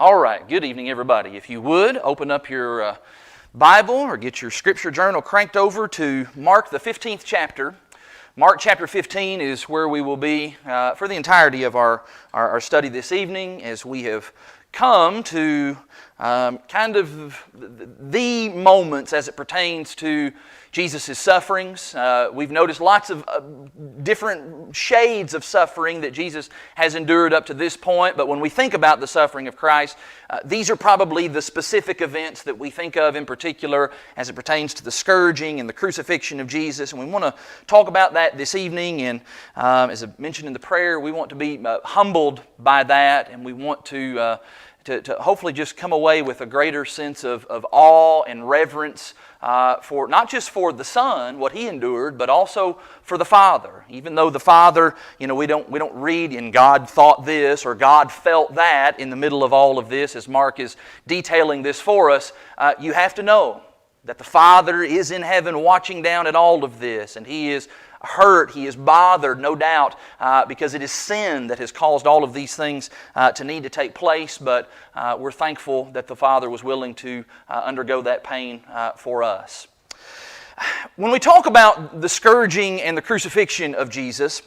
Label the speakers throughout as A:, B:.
A: All right, good evening, everybody. If you would, open up your Bible or get your Scripture journal cranked over to Mark, the 15th chapter. Mark chapter 15 is where we will be for the entirety of our study this evening, as we have come to kind of the moments as it pertains to Jesus' sufferings. We've noticed lots of different shades of suffering that Jesus has endured up to this point, but when we think about the suffering of Christ, these are probably the specific events that we think of in particular as it pertains to the scourging and the crucifixion of Jesus, and we want to talk about that this evening. And as I mentioned in the prayer, we want to be humbled by that, and we want to hopefully just come away with a greater sense of awe and reverence for not just for the Son, what He endured, but also for the Father. Even though the Father, we don't read and God thought this or God felt that in the middle of all of this, as Mark is detailing this for us, you have to know that the Father is in heaven watching down at all of this, and He is hurt, He is bothered, no doubt, because it is sin that has caused all of these things to need to take place, but we're thankful that the Father was willing to undergo that pain for us. When we talk about the scourging and the crucifixion of Jesus,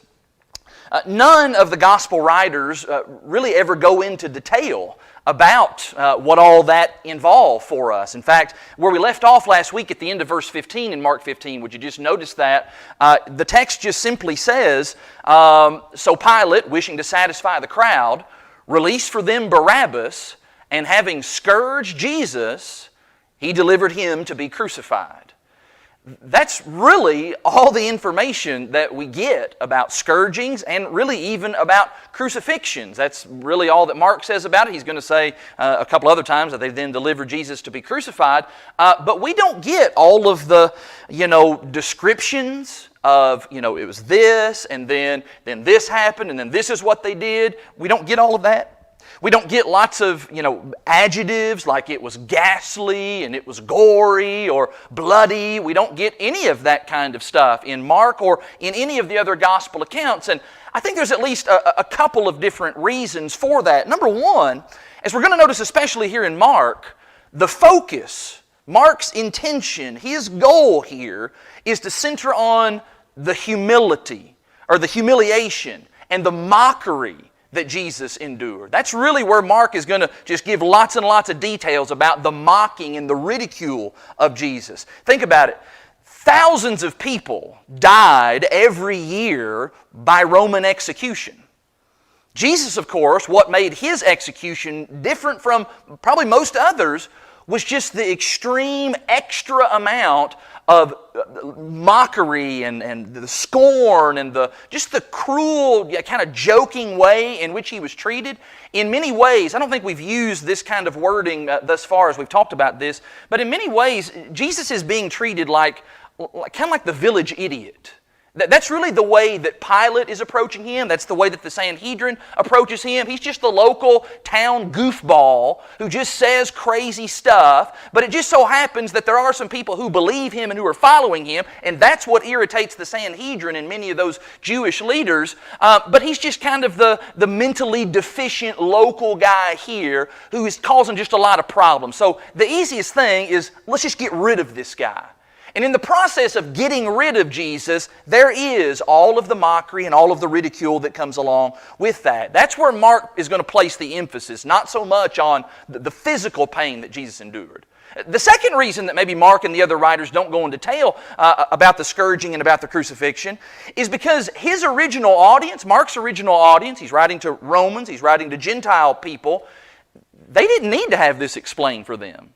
A: none of the gospel writers really ever go into detail about what all that involved for us. In fact, where we left off last week at the end of verse 15 in Mark 15, would you just notice that? The text just simply says, "So Pilate, wishing to satisfy the crowd, released for them Barabbas, and having scourged Jesus, he delivered him to be crucified." That's really all the information that we get about scourgings and really even about crucifixions. That's really all that Mark says about it. He's going to say a couple other times that they then delivered Jesus to be crucified. But we don't get all of the, descriptions of, it was this, and then this happened, and then this is what they did. We don't get all of that. We don't get lots of, adjectives like it was ghastly and it was gory or bloody. We don't get any of that kind of stuff in Mark or in any of the other gospel accounts. And I think there's at least a couple of different reasons for that. Number one, as we're going to notice especially here in Mark, the focus, Mark's intention, his goal here is to center on the humility or the humiliation and the mockery that Jesus endured. That's really where Mark is going to just give lots and lots of details about the mocking and the ridicule of Jesus. Think about it. Thousands of people died every year by Roman execution. Jesus, of course, what made His execution different from probably most others was just the extreme extra amount of mockery and the scorn and just the cruel, kind of joking way in which He was treated. In many ways, I don't think we've used this kind of wording thus far as we've talked about this, but in many ways, Jesus is being treated kind of like the village idiot. That's really the way that Pilate is approaching Him. That's the way that the Sanhedrin approaches Him. He's just the local town goofball who just says crazy stuff, but it just so happens that there are some people who believe Him and who are following Him, and that's what irritates the Sanhedrin and many of those Jewish leaders. But He's just kind of the mentally deficient local guy here who is causing just a lot of problems. So the easiest thing is, let's just get rid of this guy. And in the process of getting rid of Jesus, there is all of the mockery and all of the ridicule that comes along with that. That's where Mark is going to place the emphasis, not so much on the physical pain that Jesus endured. The second reason that maybe Mark and the other writers don't go into detail about the scourging and about the crucifixion is because his original audience, Mark's original audience, he's writing to Romans, he's writing to Gentile people, they didn't need to have this explained for them.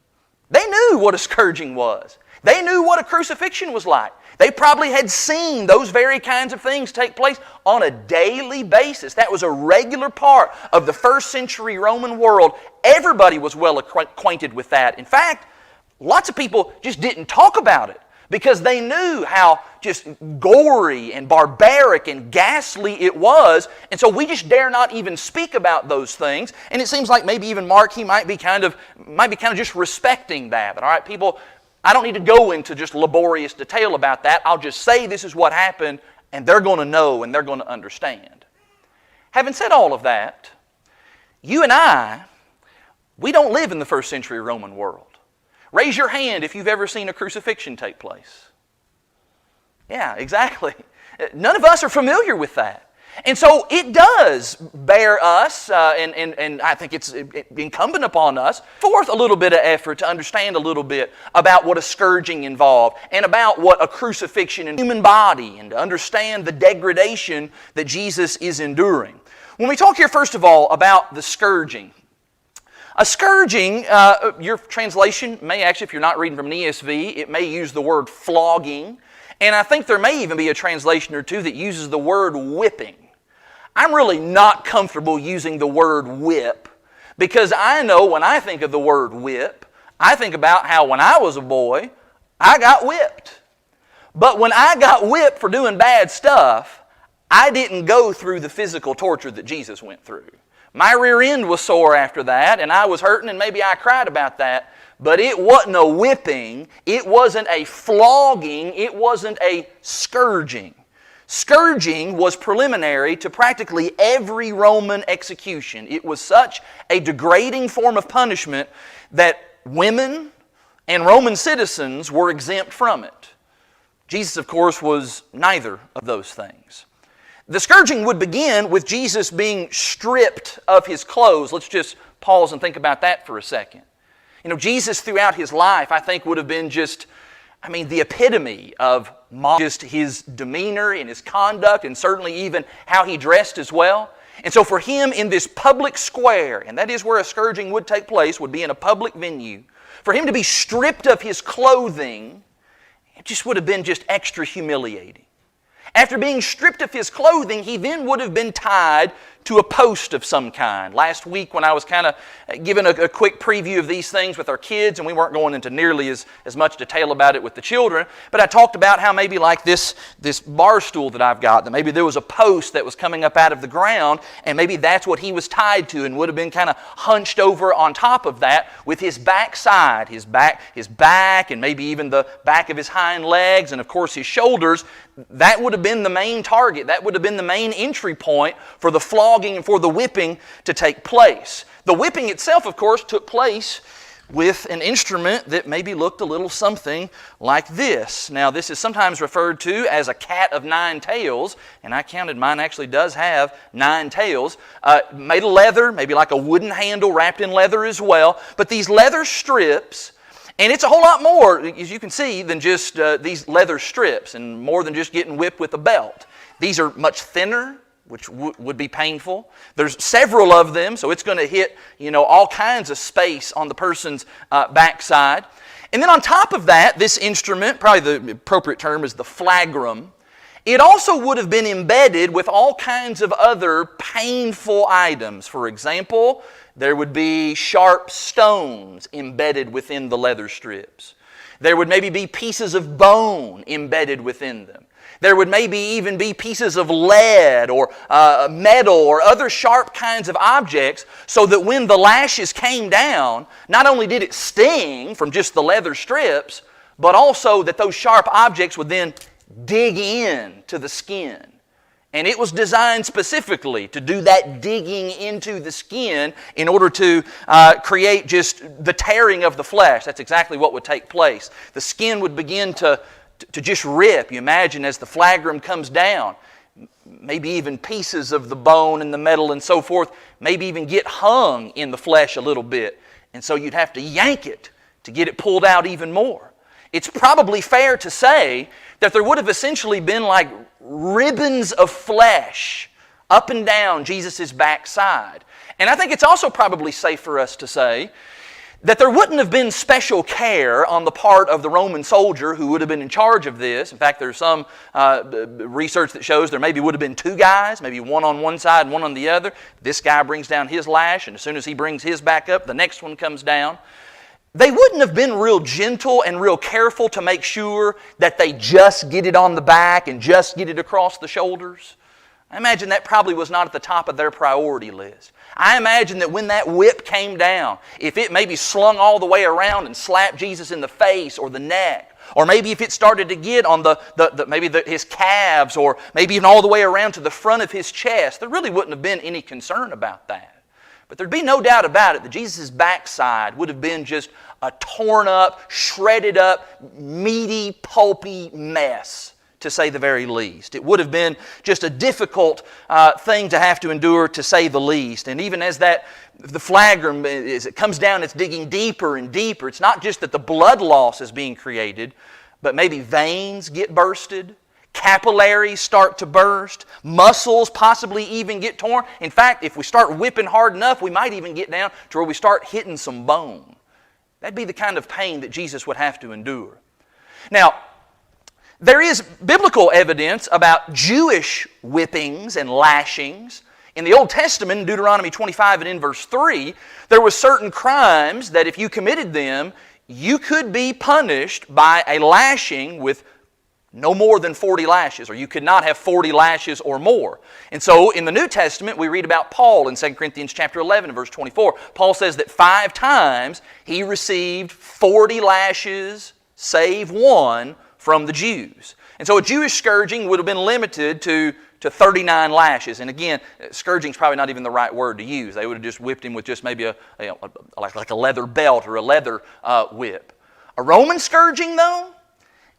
A: They knew what a scourging was. They knew what a crucifixion was like. They probably had seen those very kinds of things take place on a daily basis. That was a regular part of the first century Roman world. Everybody was well acquainted with that. In fact, lots of people just didn't talk about it because they knew how just gory and barbaric and ghastly it was. And so we just dare not even speak about those things. And it seems like maybe even Mark, he might be kind of just respecting that. But all right, people, I don't need to go into just laborious detail about that. I'll just say this is what happened, and they're going to know and they're going to understand. Having said all of that, you and I We don't live in the first century Roman world. Raise your hand if you've ever seen a crucifixion take place. Yeah, exactly. None of us are familiar with that. And so it does bear us, and I think it's incumbent upon us, forth a little bit of effort to understand a little bit about what a scourging involved and about what a crucifixion in the human body, and to understand the degradation that Jesus is enduring. When we talk here, first of all, about the scourging, a scourging, your translation may actually, if you're not reading from an ESV, it may use the word flogging. And I think there may even be a translation or two that uses the word whipping. I'm really not comfortable using the word whip because I know when I think of the word whip, I think about how when I was a boy, I got whipped. But when I got whipped for doing bad stuff, I didn't go through the physical torture that Jesus went through. My rear end was sore after that, and I was hurting, and maybe I cried about that. But it wasn't a whipping, it wasn't a flogging, it wasn't a scourging. Scourging was preliminary to practically every Roman execution. It was such a degrading form of punishment that women and Roman citizens were exempt from it. Jesus, of course, was neither of those things. The scourging would begin with Jesus being stripped of His clothes. Let's just pause and think about that for a second. You know, Jesus throughout His life, I think, would have been the epitome of just His demeanor and His conduct, and certainly even how He dressed as well. And so for Him in this public square, and that is where a scourging would take place, would be in a public venue, for Him to be stripped of His clothing, it just would have been just extra humiliating. After being stripped of His clothing, He then would have been tied to a post of some kind. Last week when I was kind of giving a quick preview of these things with our kids, and we weren't going into nearly as much detail about it with the children, but I talked about how maybe like this bar stool that I've got, that maybe there was a post that was coming up out of the ground, and maybe that's what he was tied to and would have been kind of hunched over on top of that with his backside, his back, and maybe even the back of his hind legs, and of course his shoulders. That would have been the main target. That would have been the main entry point for the flogging and for the whipping to take place. The whipping itself, of course, took place with an instrument that maybe looked a little something like this. Now, this is sometimes referred to as a cat of nine tails, and I counted mine actually does have 9 tails. Made of leather, maybe like a wooden handle wrapped in leather as well. But these leather strips, and it's a whole lot more, as you can see, than just these leather strips, and more than just getting whipped with a belt. These are much thinner, which would be painful. There's several of them, so it's going to hit all kinds of space on the person's backside. And then on top of that, this instrument, probably the appropriate term is the flagrum, it also would have been embedded with all kinds of other painful items. For example, there would be sharp stones embedded within the leather strips. There would maybe be pieces of bone embedded within them. There would maybe even be pieces of lead or metal or other sharp kinds of objects, so that when the lashes came down, not only did it sting from just the leather strips, but also that those sharp objects would then dig in to the skin. And it was designed specifically to do that digging into the skin in order to create just the tearing of the flesh. That's exactly what would take place. The skin would begin to just rip. You imagine as the flagrum comes down, maybe even pieces of the bone and the metal and so forth, maybe even get hung in the flesh a little bit. And so you'd have to yank it to get it pulled out even more. It's probably fair to say that there would have essentially been like ribbons of flesh up and down Jesus' backside. And I think it's also probably safe for us to say that there wouldn't have been special care on the part of the Roman soldier who would have been in charge of this. In fact, there's some research that shows there maybe would have been 2 guys, maybe one on one side and one on the other. This guy brings down his lash, and as soon as he brings his back up, the next one comes down. They wouldn't have been real gentle and real careful to make sure that they just get it on the back and just get it across the shoulders. I imagine that probably was not at the top of their priority list. I imagine that when that whip came down, if it maybe slung all the way around and slapped Jesus in the face or the neck, or maybe if it started to get on his calves, or maybe even all the way around to the front of his chest, there really wouldn't have been any concern about that. But there'd be no doubt about it that Jesus' backside would have been just a torn up, shredded up, meaty, pulpy mess, to say the very least. It would have been just a difficult thing to have to endure, to say the least. And even as the flagrum, as it comes down, it's digging deeper and deeper. It's not just that the blood loss is being created, but maybe veins get bursted, capillaries start to burst, muscles possibly even get torn. In fact, if we start whipping hard enough, we might even get down to where we start hitting some bone. That'd be the kind of pain that Jesus would have to endure. Now, there is biblical evidence about Jewish whippings and lashings. In the Old Testament, in Deuteronomy 25 and in verse 3, there were certain crimes that if you committed them, you could be punished by a lashing with no more than 40 lashes, or you could not have 40 lashes or more. And so in the New Testament, we read about Paul in 2 Corinthians chapter 11 and verse 24. Paul says that 5 times he received 40 lashes, save one, from the Jews. And so a Jewish scourging would have been limited to 39 lashes. And again, scourging is probably not even the right word to use. They would have just whipped him with just maybe like a leather belt or a leather whip. A Roman scourging, though,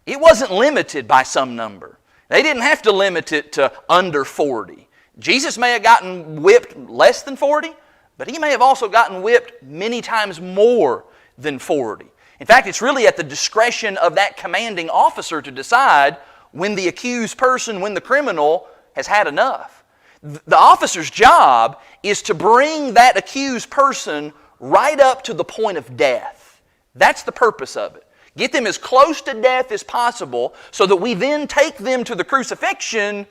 A: it wasn't limited by some number. They didn't have to limit it to under 40. Jesus may have gotten whipped less than 40, but he may have also gotten whipped many times more than 40. In fact, it's really at the discretion of that commanding officer to decide when the accused person, when the criminal has had enough. The officer's job is to bring that accused person right up to the point of death. That's the purpose of it. Get them as close to death as possible so that we then take them to the crucifixion.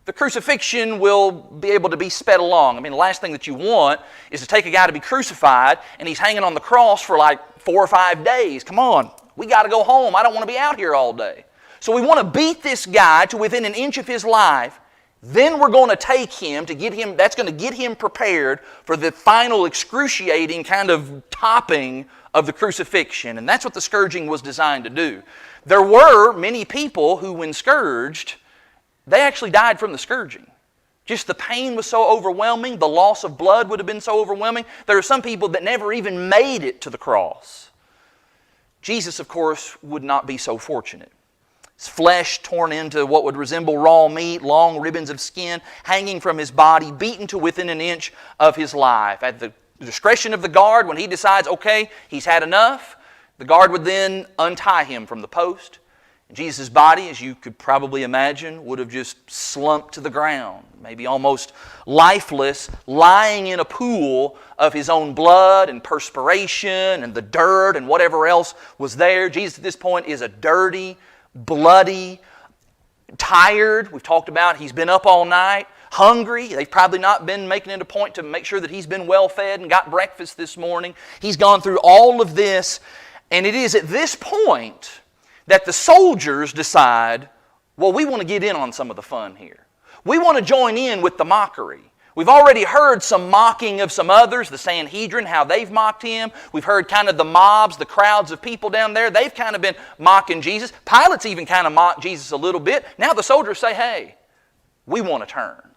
A: The crucifixion will be able to be sped along. I mean, the last thing that you want is to take a guy to be crucified and he's hanging on the cross for like 4 or 5 days. Come on, we got to go home. I don't want to be out here all day. So we want to beat this guy to within an inch of his life. Then we're going to take him to get him, that's going to get him prepared for the final excruciating kind of topping of the crucifixion. And that's what the scourging was designed to do. There were many people who, when scourged, they actually died from the scourging. Just the pain was so overwhelming, the loss of blood would have been so overwhelming. There are some people that never even made it to the cross. Jesus, of course, would not be so fortunate. His flesh torn into what would resemble raw meat, long ribbons of skin hanging from his body, beaten to within an inch of his life. At the discretion of the guard, when he decides, okay, he's had enough, the guard would then untie him from the post. And Jesus' body, as you could probably imagine, would have just slumped to the ground, maybe almost lifeless, lying in a pool of his own blood and perspiration and the dirt and whatever else was there. Jesus at this point is a dirty, bloody, tired. We've talked about he's been up all night, hungry. They've probably not been making it a point to make sure that he's been well fed and got breakfast this morning. He's gone through all of this, and it is at this point that the soldiers decide, well, we want to get in on some of the fun here. We want to join in with the mockery. We've already heard some mocking of some others, the Sanhedrin, how they've mocked him. We've heard kind of the mobs, the crowds of people down there. They've kind of been mocking Jesus. Pilate's even kind of mocked Jesus a little bit. Now the soldiers say, hey, we want to turn.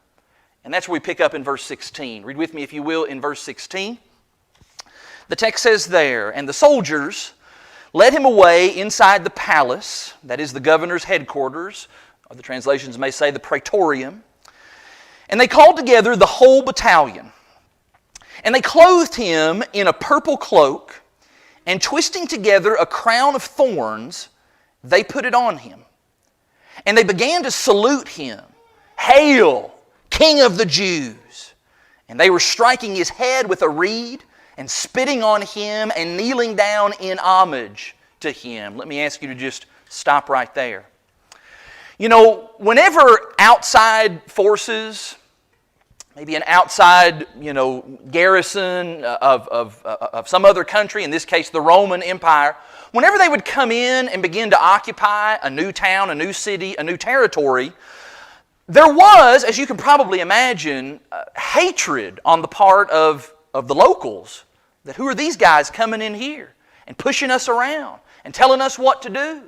A: And that's where we pick up in verse 16. Read with me, if you will, in verse 16. The text says there, and the soldiers led him away inside the palace, that is the governor's headquarters, or the translations may say the praetorium. And they called together the whole battalion. And they clothed him in a purple cloak, and twisting together a crown of thorns, they put it on him. And they began to salute him, "Hail, King of the Jews!" And they were striking his head with a reed, and spitting on him, and kneeling down in homage to him. Let me ask you to just stop right there. You know, whenever outside forces, maybe an outside, garrison of some other country, in this case the Roman Empire, whenever they would come in and begin to occupy a new town, a new city, a new territory, there was, as you can probably imagine, hatred on the part of the locals. That who are these guys coming in here and pushing us around and telling us what to do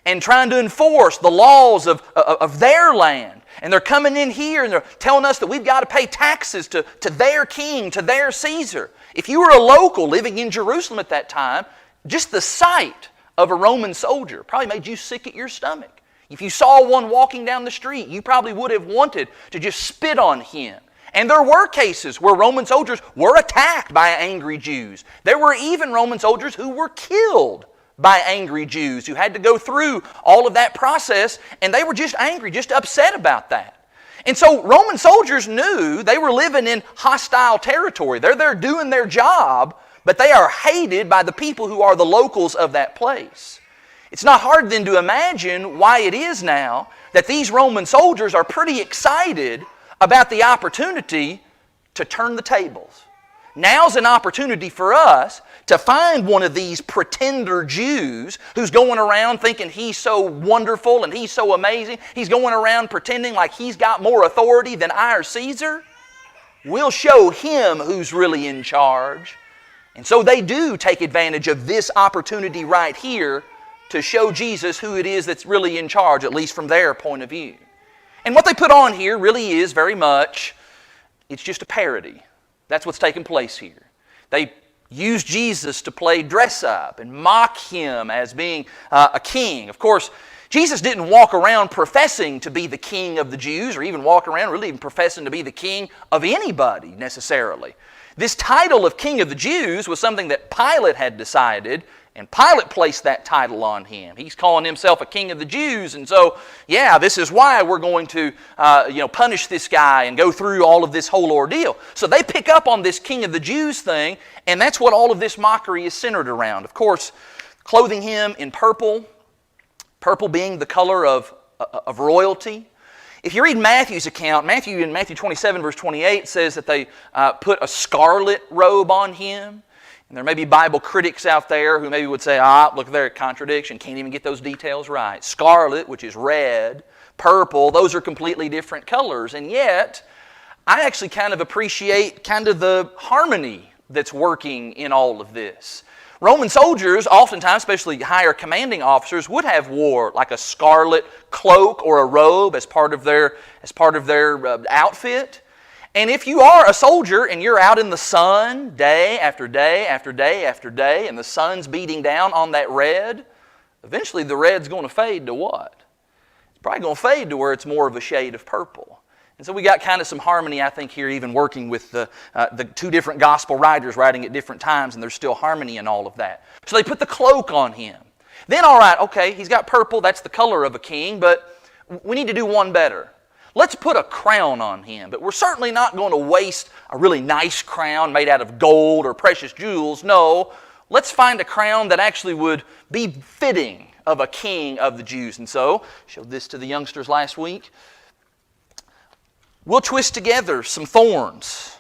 A: and trying to enforce the laws of their land? And they're coming in here and they're telling us that we've got to pay taxes to their king, to their Caesar. If you were a local living in Jerusalem at that time, just the sight of a Roman soldier probably made you sick at your stomach. If you saw one walking down the street, you probably would have wanted to just spit on him. And there were cases where Roman soldiers were attacked by angry Jews. There were even Roman soldiers who were killed by angry Jews who had to go through all of that process, and they were just angry, just upset about that. And so Roman soldiers knew they were living in hostile territory. They're there doing their job, but they are hated by the people who are the locals of that place. It's not hard then to imagine why it is now that these Roman soldiers are pretty excited about the opportunity to turn the tables. Now's an opportunity for us to find one of these pretender Jews who's going around thinking he's so wonderful and he's so amazing. He's going around pretending like he's got more authority than our Caesar. We'll show him who's really in charge. And so they do take advantage of this opportunity right here to show Jesus who it is that's really in charge, at least from their point of view. And what they put on here really is very much, it's just a parody. That's what's taking place here. They use Jesus to play dress up and mock Him as being a king. Of course, Jesus didn't walk around professing to be the king of the Jews or even walk around really even professing to be the king of anybody necessarily. This title of King of the Jews was something that Pilate had decided, and Pilate placed that title on him. He's calling himself a king of the Jews, and so, yeah, this is why we're going to punish this guy and go through all of this whole ordeal. So they pick up on this king of the Jews thing, and that's what all of this mockery is centered around. Of course, clothing him in purple, purple being the color of royalty. If you read Matthew's account, in Matthew 27, verse 28, says that they put a scarlet robe on him. And there may be Bible critics out there who maybe would say, look there, contradiction, can't even get those details right. Scarlet, which is red, purple, those are completely different colors. And yet, I actually kind of appreciate kind of the harmony that's working in all of this. Roman soldiers, oftentimes, especially higher commanding officers, would have wore like a scarlet cloak or a robe as part of their outfit. And if you are a soldier and you're out in the sun day after day after day after day, and the sun's beating down on that red, eventually the red's going to fade to what? It's probably going to fade to where it's more of a shade of purple. And so we got kind of some harmony, I think, here, even working with the two different gospel writers writing at different times, and there's still harmony in all of that. So they put the cloak on him. Then, all right, okay, he's got purple, that's the color of a king, but we need to do one better. Let's put a crown on him, but we're certainly not going to waste a really nice crown made out of gold or precious jewels. No, let's find a crown that actually would be fitting of a king of the Jews. And so, showed this to the youngsters last week. We'll twist together some thorns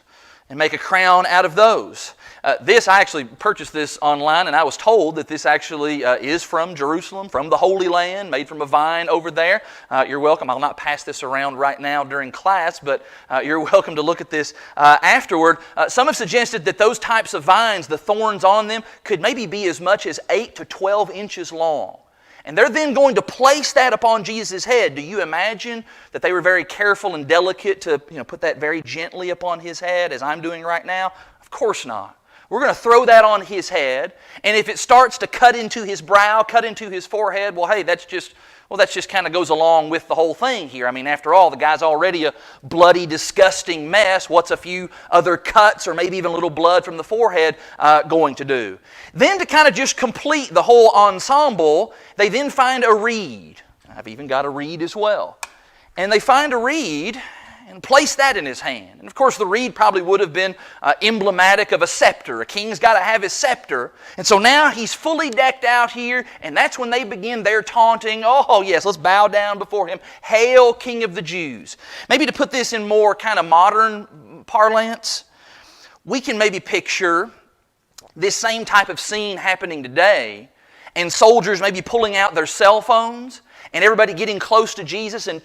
A: and make a crown out of those. I actually purchased this online, and I was told that this actually is from Jerusalem, from the Holy Land, made from a vine over there. You're welcome. I'll not pass this around right now during class, but you're welcome to look at this afterward. Some have suggested that those types of vines, the thorns on them, could maybe be as much as 8 to 12 inches long. And they're then going to place that upon Jesus' head. Do you imagine that they were very careful and delicate to put that very gently upon His head as I'm doing right now? Of course not. We're going to throw that on His head, and if it starts to cut into His brow, cut into His forehead, well, hey, that's just kind of goes along with the whole thing here. I mean, after all, the guy's already a bloody, disgusting mess. What's a few other cuts or maybe even a little blood from the forehead going to do? Then to kind of just complete the whole ensemble, they then find a reed. I've even got a reed as well. And they find a reed and place that in his hand. And of course, the reed probably would have been emblematic of a scepter. A king's got to have his scepter. And so now he's fully decked out here, and that's when they begin their taunting. Oh, yes, let's bow down before him. Hail, King of the Jews. Maybe to put this in more kind of modern parlance, we can maybe picture this same type of scene happening today, and soldiers maybe pulling out their cell phones, and everybody getting close to Jesus and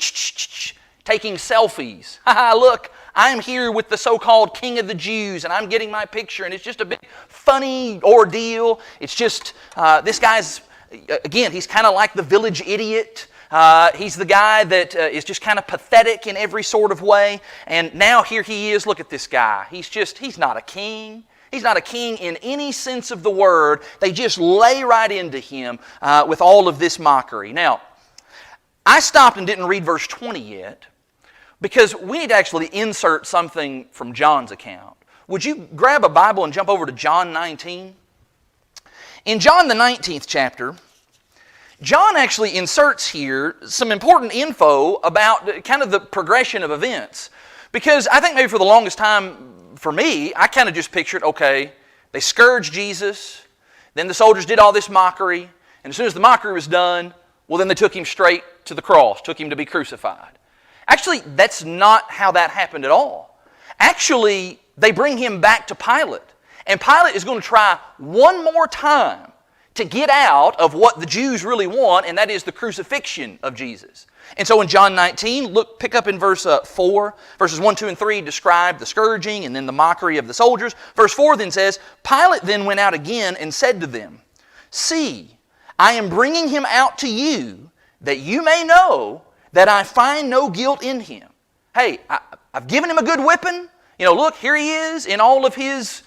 A: taking selfies. Look, I'm here with the so-called King of the Jews, and I'm getting my picture, and it's just a big funny ordeal. It's just, this guy's, again, he's kind of like the village idiot He's the guy that is just kind of pathetic in every sort of way. And now here he is. Look at this guy. He's not a king. He's not a king in any sense of the word. They just lay right into him with all of this mockery. Now, I stopped and didn't read verse 20 yet because we need to actually insert something from John's account. Would you grab a Bible and jump over to John 19? In John the 19th chapter, John actually inserts here some important info about kind of the progression of events. Because I think maybe for the longest time, for me, I kind of just pictured, okay, they scourged Jesus, then the soldiers did all this mockery, and as soon as the mockery was done, well, then they took him straight to the cross, took him to be crucified. Actually, that's not how that happened at all. Actually, they bring him back to Pilate. And Pilate is going to try one more time to get out of what the Jews really want, and that is the crucifixion of Jesus. And so in John 19, pick up in verse 4. Verses 1, 2, and 3 describe the scourging and then the mockery of the soldiers. Verse 4 then says, Pilate then went out again and said to them, See, I am bringing him out to you, that you may know that I find no guilt in him. Hey, I've given him a good whipping. Look, here he is in all of his,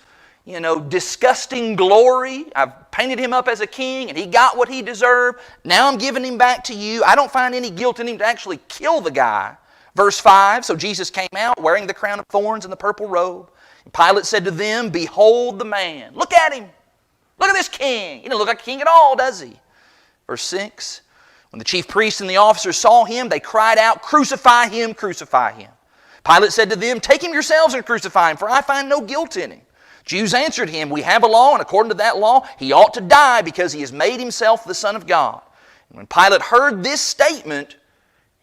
A: disgusting glory. I've painted him up as a king, and he got what he deserved. Now I'm giving him back to you. I don't find any guilt in him to actually kill the guy. Verse 5, so Jesus came out wearing the crown of thorns and the purple robe. And Pilate said to them, Behold the man. Look at him. Look at this king. He doesn't look like a king at all, does he? Verse 6, when the chief priests and the officers saw him, they cried out, Crucify him, crucify him. Pilate said to them, Take him yourselves and crucify him, for I find no guilt in him. Jews answered him, We have a law, and according to that law, he ought to die because he has made himself the Son of God. And when Pilate heard this statement,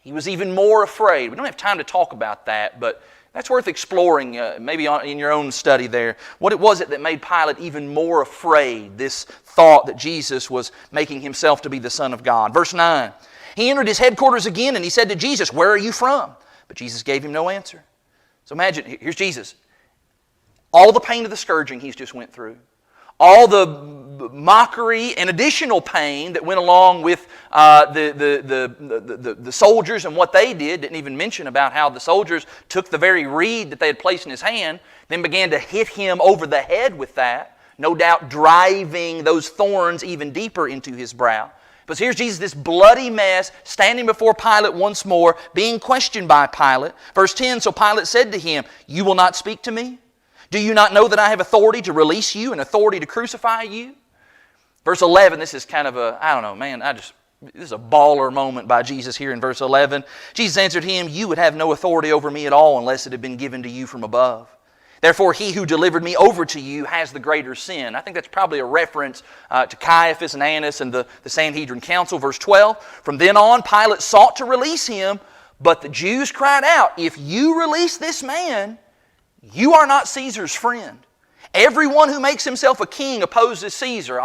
A: he was even more afraid. We don't have time to talk about that, but that's worth exploring, maybe in your own study there. What was it that made Pilate even more afraid, this thought that Jesus was making himself to be the Son of God? Verse 9, he entered his headquarters again, and he said to Jesus, Where are you from? But Jesus gave him no answer. So imagine, here's Jesus. All the pain of the scourging he's just went through. All the mockery and additional pain that went along with the soldiers and what they did. Didn't even mention about how the soldiers took the very reed that they had placed in his hand, then began to hit him over the head with that, no doubt driving those thorns even deeper into his brow. But here's Jesus, this bloody mess, standing before Pilate once more, being questioned by Pilate. Verse 10, so Pilate said to him, You will not speak to me? Do you not know that I have authority to release you and authority to crucify you? Verse 11, this is kind of this is a baller moment by Jesus here in verse 11. Jesus answered him, You would have no authority over me at all unless it had been given to you from above. Therefore, he who delivered me over to you has the greater sin. I think that's probably a reference to Caiaphas and Annas and the Sanhedrin Council. Verse 12, from then on, Pilate sought to release him, but the Jews cried out, If you release this man, you are not Caesar's friend. Everyone who makes himself a king opposes Caesar.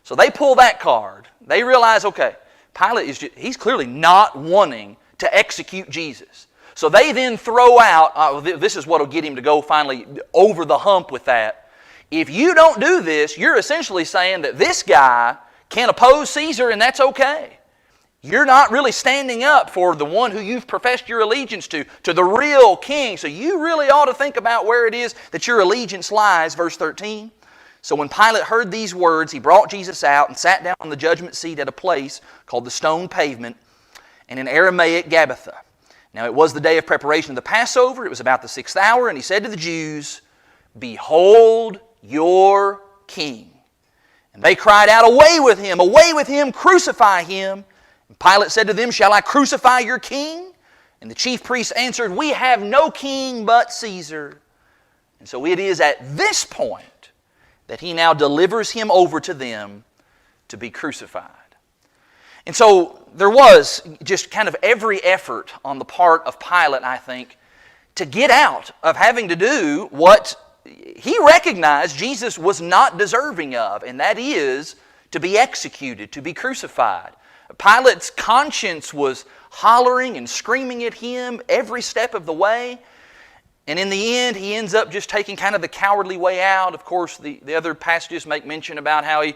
A: So they pull that card. They realize, okay, Pilate he's clearly not wanting to execute Jesus. So they then throw out, this is what will get him to go finally over the hump with that. If you don't do this, you're essentially saying that this guy can oppose Caesar and that's okay. You're not really standing up for the one who you've professed your allegiance to the real king. So you really ought to think about where it is that your allegiance lies. Verse 13. So when Pilate heard these words, he brought Jesus out and sat down on the judgment seat at a place called the Stone Pavement, and in Aramaic, Gabbatha. Now it was the day of preparation of the Passover. It was about the 6th hour, and he said to the Jews, Behold your king. And they cried out, Away with him, crucify him. And Pilate said to them, Shall I crucify your king? And the chief priests answered, We have no king but Caesar. And so it is at this point that he now delivers him over to them to be crucified. And so there was just kind of every effort on the part of Pilate, I think, to get out of having to do what he recognized Jesus was not deserving of, and that is to be executed, to be crucified. Pilate's conscience was hollering and screaming at him every step of the way. And in the end, he ends up just taking kind of the cowardly way out. Of course, the other passages make mention about how he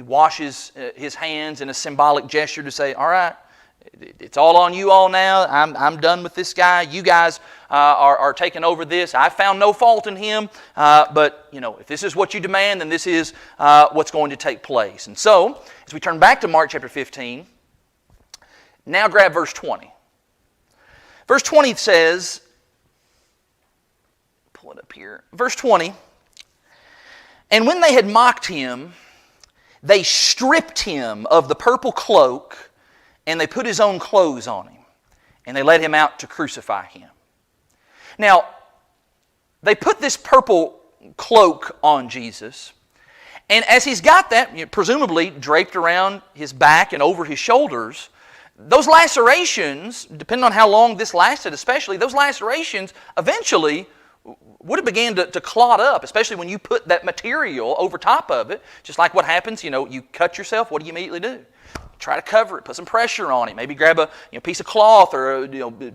A: washes his hands in a symbolic gesture to say, all right, it's all on you all now. I'm done with this guy. You guys are taking over this. I found no fault in him. But, if this is what you demand, then this is what's going to take place. And so, as we turn back to Mark chapter 15, now grab verse 20. Verse 20 says, pull it up here. Verse 20, and when they had mocked him, they stripped him of the purple cloak, and they put his own clothes on him, and they led him out to crucify him. Now, they put this purple cloak on Jesus, and as he's got that, presumably draped around his back and over his shoulders, those lacerations, depending on how long this lasted especially, those lacerations eventually would have began to clot up, especially when you put that material over top of it. Just like what happens, you cut yourself, what do you immediately do? Try to cover it, put some pressure on it. Maybe grab a piece of cloth or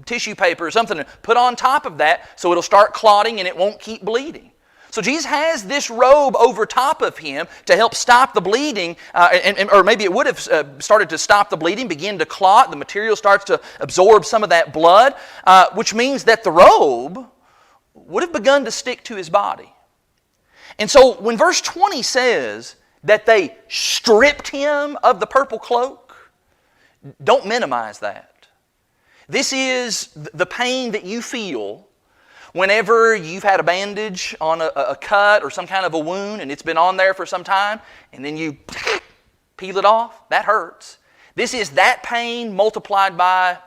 A: tissue paper or something and put on top of that so it'll start clotting and it won't keep bleeding. So Jesus has this robe over top of him to help stop the bleeding, or maybe it would have started to stop the bleeding, begin to clot. The material starts to absorb some of that blood, which means that the robe would have begun to stick to his body. And so when verse 20 says that they stripped him of the purple cloak, don't minimize that. This is the pain that you feel whenever you've had a bandage on a cut or some kind of a wound and it's been on there for some time, and then you peel it off. That hurts. This is that pain multiplied by,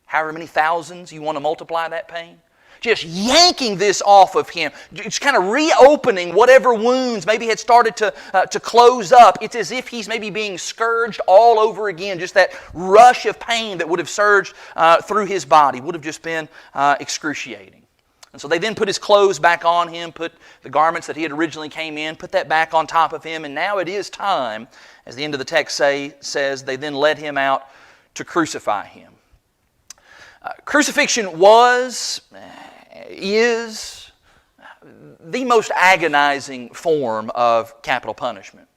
A: however many thousands you want to multiply that pain. Just yanking this off of him, just kind of reopening whatever wounds maybe had started to close up. It's as if he's maybe being scourged all over again. Just that rush of pain that would have surged through his body would have just been excruciating. And so they then put his clothes back on him, put the garments that he had originally came in, put that back on top of him, and now it is time, as the end of the text says, they then led him out to crucify him. Crucifixion is the most agonizing form of capital punishment.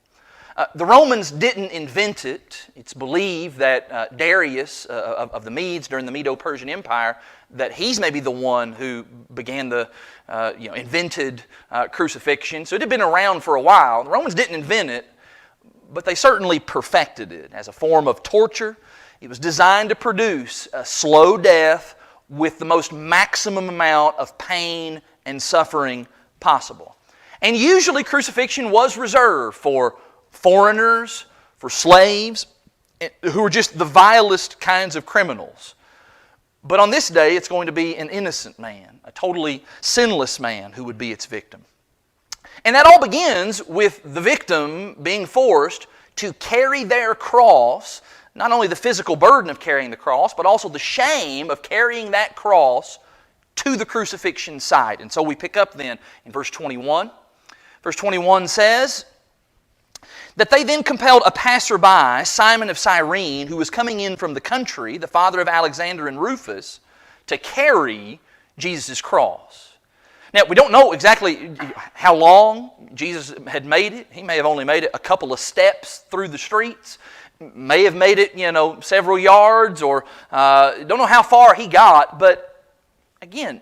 A: The Romans didn't invent it. It's believed that Darius of the Medes during the Medo-Persian Empire, that he's maybe the one who began invented crucifixion. So it had been around for a while. The Romans didn't invent it, but they certainly perfected it as a form of torture. It was designed to produce a slow death with the most maximum amount of pain and suffering possible. And usually crucifixion was reserved for foreigners, for slaves, who were just the vilest kinds of criminals. But on this day, it's going to be an innocent man, a totally sinless man who would be its victim. And that all begins with the victim being forced to carry their cross, not only the physical burden of carrying the cross, but also the shame of carrying that cross to the crucifixion site. And so we pick up then in verse 21. Verse 21 says that they then compelled a passerby, Simon of Cyrene, who was coming in from the country, the father of Alexander and Rufus, to carry Jesus' cross. Now, we don't know exactly how long Jesus had made it. He may have only made it a couple of steps through the streets. May have made it, several yards, or don't know how far he got. But again,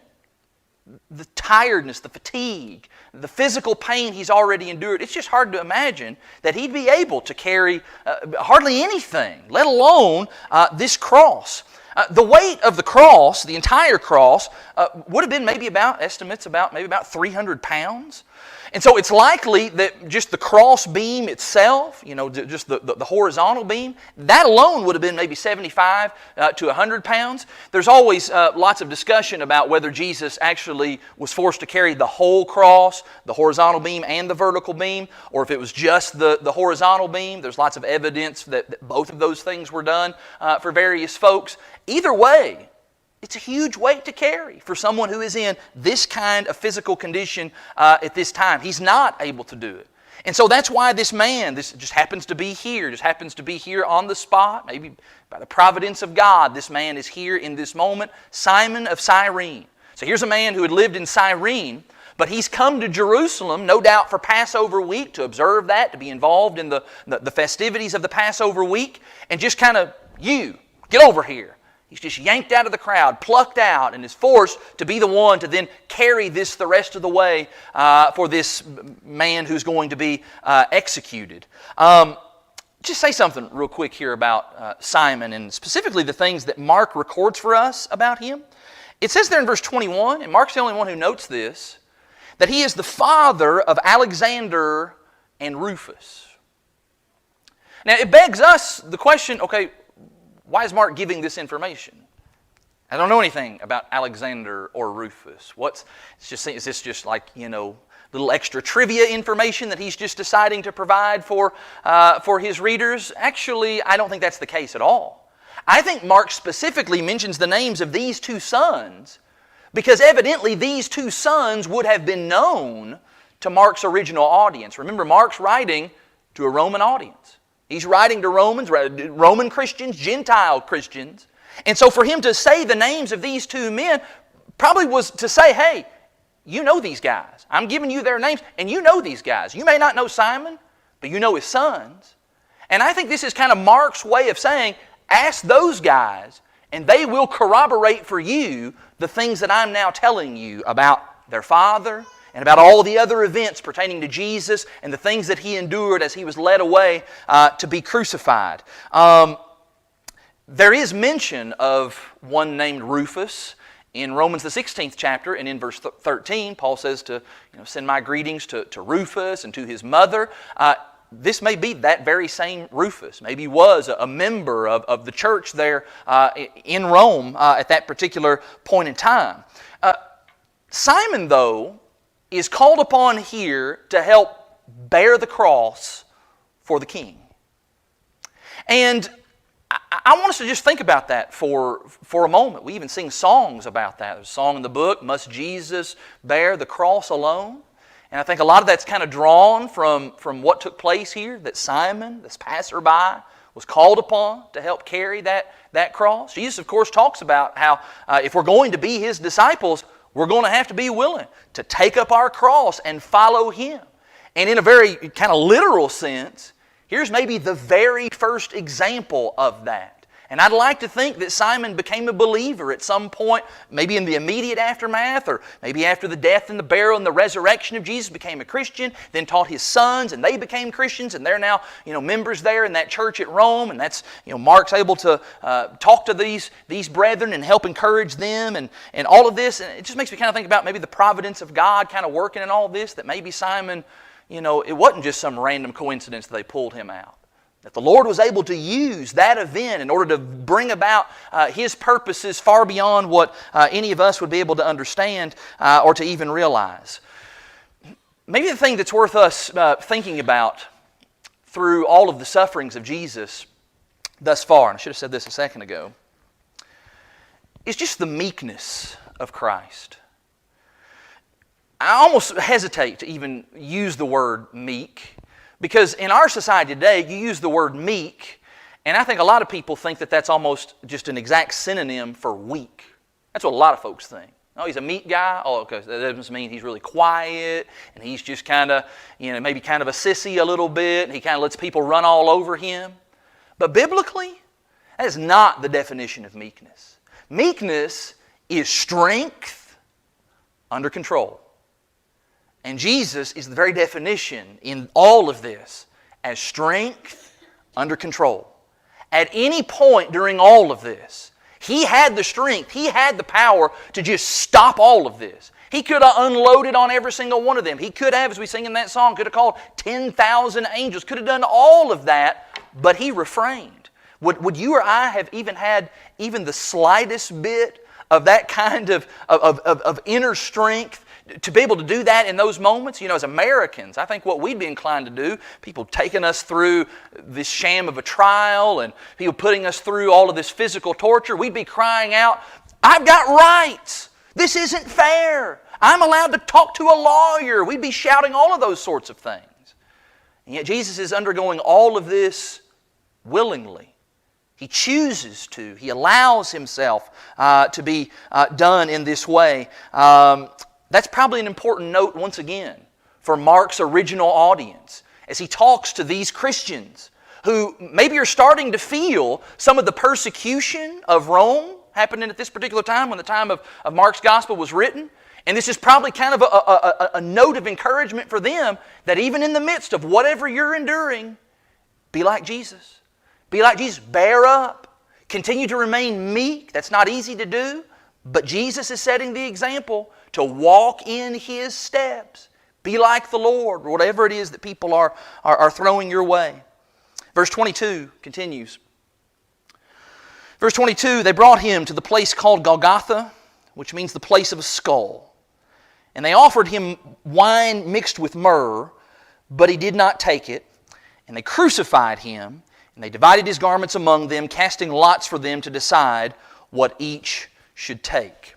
A: the tiredness, the fatigue, the physical pain he's already endured, it's just hard to imagine that he'd be able to carry hardly anything, let alone this cross. The weight of the cross, the entire cross, would have been maybe about 300 pounds. And so it's likely that just the cross beam itself, just the horizontal beam, that alone would have been maybe 75 to 100 pounds. There's always lots of discussion about whether Jesus actually was forced to carry the whole cross, the horizontal beam and the vertical beam, or if it was just the horizontal beam. There's lots of evidence that both of those things were done for various folks. Either way, it's a huge weight to carry for someone who is in this kind of physical condition at this time. He's not able to do it. And so that's why this man, this just happens to be here on the spot, maybe by the providence of God, this man is here in this moment, Simon of Cyrene. So here's a man who had lived in Cyrene, but he's come to Jerusalem, no doubt for Passover week, to observe that, to be involved in the festivities of the Passover week, and just kind of, you, get over here. He's just yanked out of the crowd, plucked out, and is forced to be the one to then carry this the rest of the way for this man who's going to be executed. Just say something real quick here about Simon, and specifically the things that Mark records for us about him. It says there in verse 21, and Mark's the only one who notes this, that he is the father of Alexander and Rufus. Now, it begs us the question, okay, why is Mark giving this information? I don't know anything about Alexander or Rufus. Is this just like, little extra trivia information that he's just deciding to provide for his readers? Actually, I don't think that's the case at all. I think Mark specifically mentions the names of these two sons because evidently these two sons would have been known to Mark's original audience. Remember, Mark's writing to a Roman audience. He's writing to Romans, Roman Christians, Gentile Christians. And so for him to say the names of these two men probably was to say, hey, you know these guys. I'm giving you their names, and you know these guys. You may not know Simon, but you know his sons. And I think this is kind of Mark's way of saying, ask those guys, and they will corroborate for you the things that I'm now telling you about their father and about all the other events pertaining to Jesus and the things that he endured as he was led away to be crucified. There is mention of one named Rufus in Romans the 16th chapter, and in verse 13, Paul says to send my greetings to Rufus and to his mother. This may be that very same Rufus. Maybe he was a member of the church there in Rome at that particular point in time. Simon, though, is called upon here to help bear the cross for the King. And I want us to just think about that for a moment. We even sing songs about that. There's a song in the book, Must Jesus Bear the Cross Alone? And I think a lot of that's kind of drawn from what took place here, that Simon, this passerby, was called upon to help carry that cross. Jesus, of course, talks about how if we're going to be His disciples, we're going to have to be willing to take up our cross and follow Him. And in a very kind of literal sense, here's maybe the very first example of that. And I'd like to think that Simon became a believer at some point, maybe in the immediate aftermath, or maybe after the death and the burial and the resurrection of Jesus, became a Christian, then taught his sons, and they became Christians, and they're now members there in that church at Rome, and that's Mark's able to talk to these brethren and help encourage them, and all of this, and it just makes me kind of think about maybe the providence of God kind of working in all this, that maybe Simon, it wasn't just some random coincidence that they pulled him out. That the Lord was able to use that event in order to bring about His purposes far beyond what any of us would be able to understand or to even realize. Maybe the thing that's worth us thinking about through all of the sufferings of Jesus thus far, and I should have said this a second ago, is just the meekness of Christ. I almost hesitate to even use the word meek, because in our society today, you use the word meek, and I think a lot of people think that that's almost just an exact synonym for weak. That's what a lot of folks think. Oh, he's a meek guy? Oh, okay, that doesn't mean he's really quiet, and he's just kind of, maybe kind of a sissy a little bit, and he kind of lets people run all over him. But biblically, that is not the definition of meekness. Meekness is strength under control. And Jesus is the very definition in all of this as strength under control. At any point during all of this, He had the strength, He had the power to just stop all of this. He could have unloaded on every single one of them. He could have, as we sing in that song, could have called 10,000 angels, could have done all of that, but He refrained. Would you or I have even had even the slightest bit of that kind of inner strength to be able to do that in those moments? As Americans, I think what we'd be inclined to do, people taking us through this sham of a trial and people putting us through all of this physical torture, we'd be crying out, I've got rights. This isn't fair. I'm allowed to talk to a lawyer. We'd be shouting all of those sorts of things. And yet Jesus is undergoing all of this willingly He chooses to. He allows himself to be done in this way. That's probably an important note once again for Mark's original audience as he talks to these Christians who maybe are starting to feel some of the persecution of Rome happening at this particular time when the time of Mark's gospel was written. And this is probably kind of a note of encouragement for them that even in the midst of whatever you're enduring, be like Jesus. Be like Jesus. Bear up. Continue to remain meek. That's not easy to do. But Jesus is setting the example to walk in His steps. Be like the Lord, or whatever it is that people are throwing your way. Verse 22 continues. Verse 22, they brought Him to the place called Golgotha, which means the place of a skull. And they offered Him wine mixed with myrrh, but He did not take it. And they crucified Him, and they divided His garments among them, casting lots for them to decide what each should take.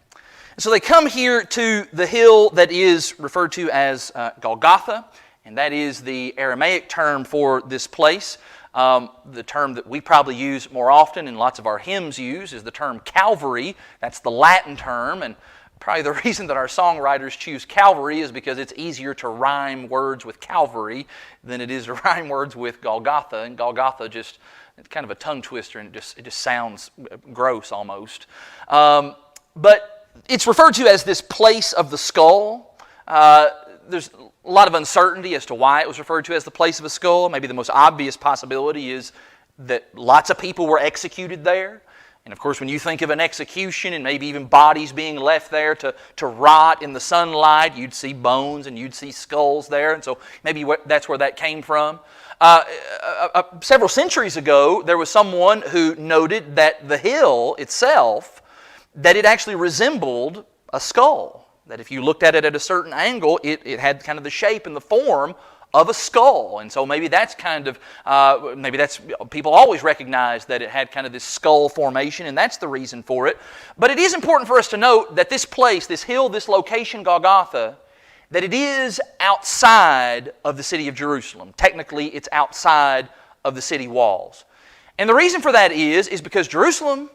A: And so they come here to the hill that is referred to as Golgotha, and that is the Aramaic term for this place. The term that we probably use more often and lots of our hymns use is the term Calvary. That's the Latin term, and probably the reason that our songwriters choose Calvary is because it's easier to rhyme words with Calvary than it is to rhyme words with Golgotha. And Golgotha it's kind of a tongue twister, and it just sounds gross almost. But it's referred to as this place of the skull. There's a lot of uncertainty as to why it was referred to as the place of a skull. Maybe the most obvious possibility is that lots of people were executed there. And of course, when you think of an execution and maybe even bodies being left there to rot in the sunlight, you'd see bones and you'd see skulls there. And so maybe that's where that came from. Several centuries ago, there was someone who noted that the hill itself, that it actually resembled a skull. That if you looked at it at a certain angle, it had kind of the shape and the form of a skull. And so maybe that's people always recognize that it had kind of this skull formation, and that's the reason for it. But it is important for us to note that this place, this hill, this location, Golgotha, that it is outside of the city of Jerusalem. Technically, it's outside of the city walls. And the reason for that is because Jerusalem,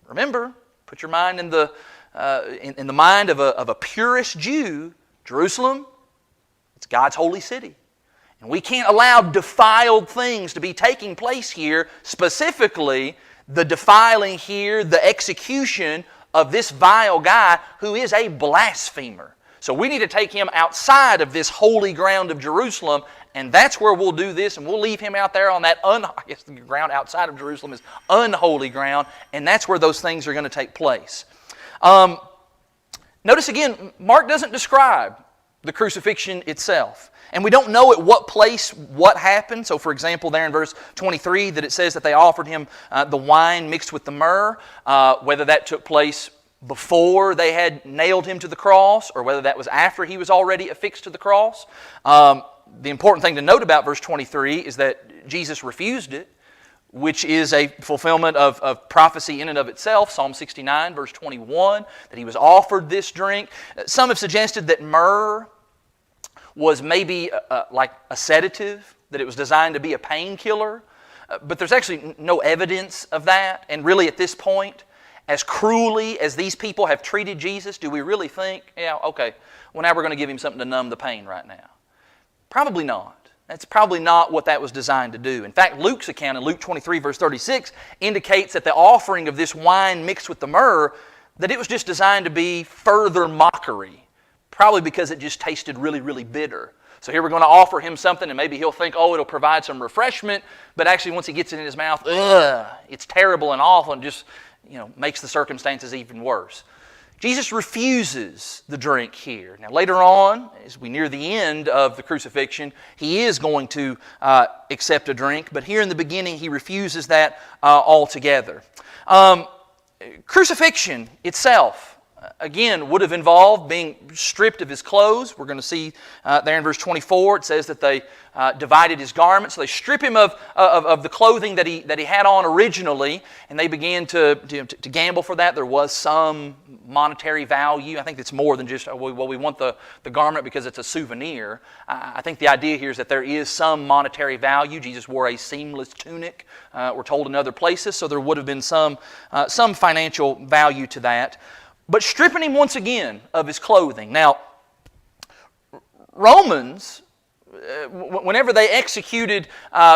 A: remember, put your mind in the mind of a purist Jew, Jerusalem, it's God's holy city. And we can't allow defiled things to be taking place here, specifically the defiling here, the execution of this vile guy who is a blasphemer. So we need to take him outside of this holy ground of Jerusalem, and that's where we'll do this, and we'll leave him out there on that the ground outside of Jerusalem is unholy ground, and that's where those things are going to take place. Notice again, Mark doesn't describe the crucifixion itself. And we don't know at what place what happened. So for example, there in verse 23 that it says that they offered Him the wine mixed with the myrrh, whether that took place before they had nailed Him to the cross or whether that was after He was already affixed to the cross. The important thing to note about verse 23 is that Jesus refused it, which is a fulfillment of prophecy in and of itself. Psalm 69, verse 21, that He was offered this drink. Some have suggested that myrrh was maybe like a sedative, that it was designed to be a painkiller. But there's actually no evidence of that. And really at this point, as cruelly as these people have treated Jesus, do we really think, yeah, okay, well now we're going to give Him something to numb the pain right now? Probably not. That's probably not what that was designed to do. In fact, Luke's account in Luke 23, verse 36, indicates that the offering of this wine mixed with the myrrh, that it was just designed to be further mockery. Probably because it just tasted really, really bitter. So here we're going to offer Him something, and maybe He'll think, oh, it'll provide some refreshment. But actually, once He gets it in His mouth, it's terrible and awful, and just makes the circumstances even worse. Jesus refuses the drink here. Now later on, as we near the end of the crucifixion, He is going to accept a drink. But here in the beginning, He refuses that altogether. Crucifixion itself, again, would have involved being stripped of his clothes. We're going to see there in verse 24, it says that they divided his garments. So they strip him of the clothing that he had on originally, and they began to gamble for that. There was some monetary value. I think it's more than just, well, we want the garment because it's a souvenir. I think the idea here is that there is some monetary value. Jesus wore a seamless tunic, we're told in other places, so there would have been some financial value to that. But stripping him once again of his clothing. Now, Romans, whenever they executed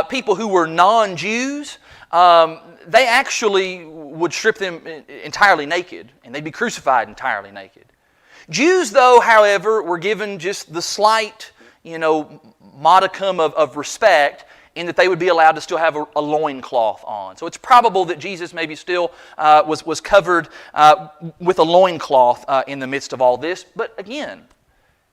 A: people who were non-Jews, they actually would strip them entirely naked, and they'd be crucified entirely naked. Jews, though, however, were given just the slight, modicum of respect in that they would be allowed to still have a loincloth on. So it's probable that Jesus maybe still was covered with a loincloth in the midst of all this. But again,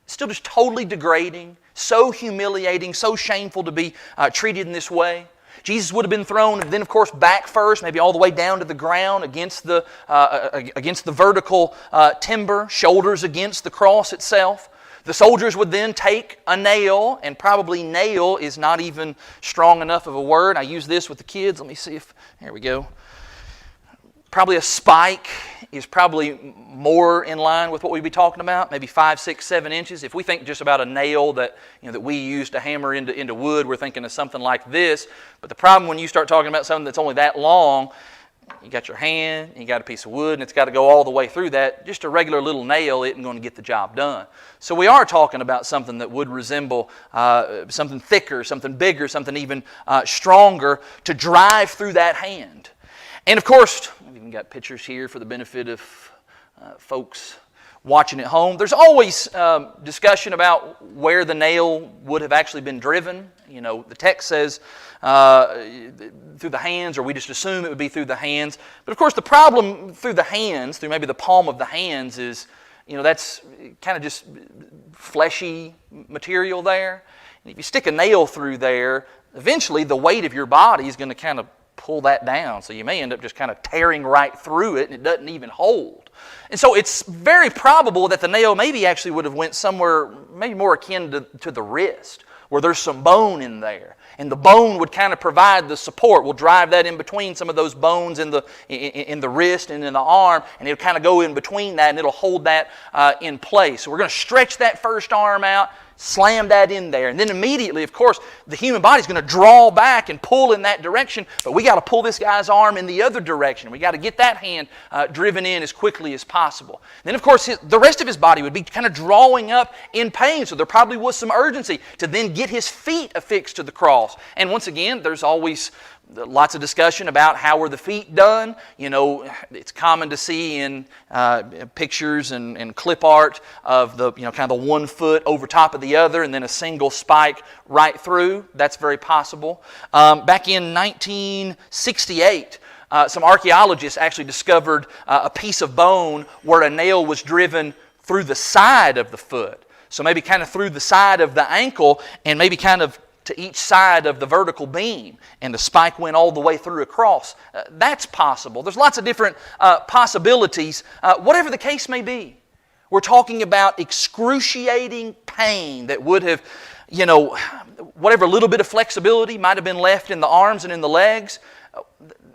A: still just totally degrading, so humiliating, so shameful to be treated in this way. Jesus would have been thrown, then of course back first, maybe all the way down to the ground against the vertical timber, shoulders against the cross itself. The soldiers would then take a nail, and probably nail is not even strong enough of a word. I use this with the kids. Let me see if, here we go. Probably a spike is probably more in line with what we'd be talking about, maybe 5, 6, 7 inches. If we think just about a nail that we use to hammer into wood, we're thinking of something like this. But the problem when you start talking about something that's only that long, you got your hand, you got a piece of wood, and it's got to go all the way through that. Just a regular little nail isn't going to get the job done. So we are talking about something that would resemble something thicker, something bigger, something even stronger to drive through that hand. And of course, we've even got pictures here for the benefit of folks watching at home. There's always discussion about where the nail would have actually been driven. The text says through the hands, or we just assume it would be through the hands. But of course, the problem through the hands, through maybe the palm of the hands, is that's kind of just fleshy material there. And if you stick a nail through there, eventually the weight of your body is going to kind of pull that down. So you may end up just kind of tearing right through it, and it doesn't even hold. And so it's very probable that the nail maybe actually would have went somewhere maybe more akin to the wrist, where there's some bone in there. And the bone would kind of provide the support. We'll drive that in between some of those bones in the wrist and in the arm, and it'll kind of go in between that, and it'll hold that in place. So we're going to stretch that first arm out, slam that in there, and then immediately, of course, the human body's going to draw back and pull in that direction, but we got to pull this guy's arm in the other direction. We got to get that hand driven in as quickly as possible. Then, of course, the rest of his body would be kind of drawing up in pain, so there probably was some urgency to then get his feet affixed to the cross. And once again, there's always lots of discussion about how were the feet done. It's common to see in pictures and clip art of the kind of the one foot over top of the other and then a single spike right through. That's very possible. Back in 1968, some archaeologists actually discovered a piece of bone where a nail was driven through the side of the foot. So maybe kind of through the side of the ankle and maybe kind of to each side of the vertical beam, and the spike went all the way through across. That's possible. There's lots of different possibilities. Whatever the case may be, we're talking about excruciating pain that would have, whatever little bit of flexibility might have been left in the arms and in the legs,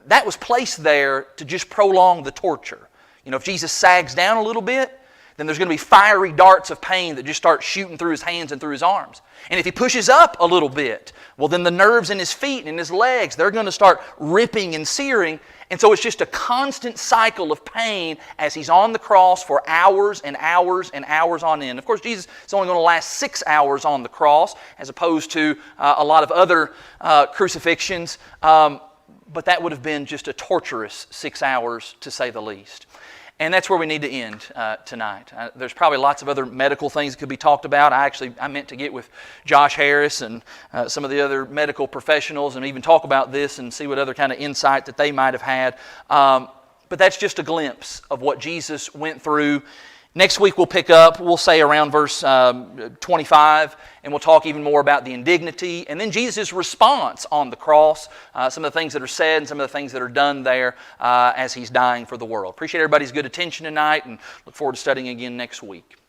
A: that was placed there to just prolong the torture. If Jesus sags down a little bit, then there's going to be fiery darts of pain that just start shooting through his hands and through his arms. And if he pushes up a little bit, well, then the nerves in his feet and in his legs, they're going to start ripping and searing. And so it's just a constant cycle of pain as he's on the cross for hours and hours and hours on end. Of course, Jesus is only going to last 6 hours on the cross as opposed to a lot of other crucifixions. But that would have been just a torturous 6 hours, to say the least. And that's where we need to end tonight. There's probably lots of other medical things that could be talked about. I meant to get with Josh Harris and some of the other medical professionals and even talk about this and see what other kind of insight that they might have had. But that's just a glimpse of what Jesus went through Next week we'll pick up, we'll say around verse 25, and we'll talk even more about the indignity and then Jesus' response on the cross, some of the things that are said and some of the things that are done there as He's dying for the world. Appreciate everybody's good attention tonight and look forward to studying again next week.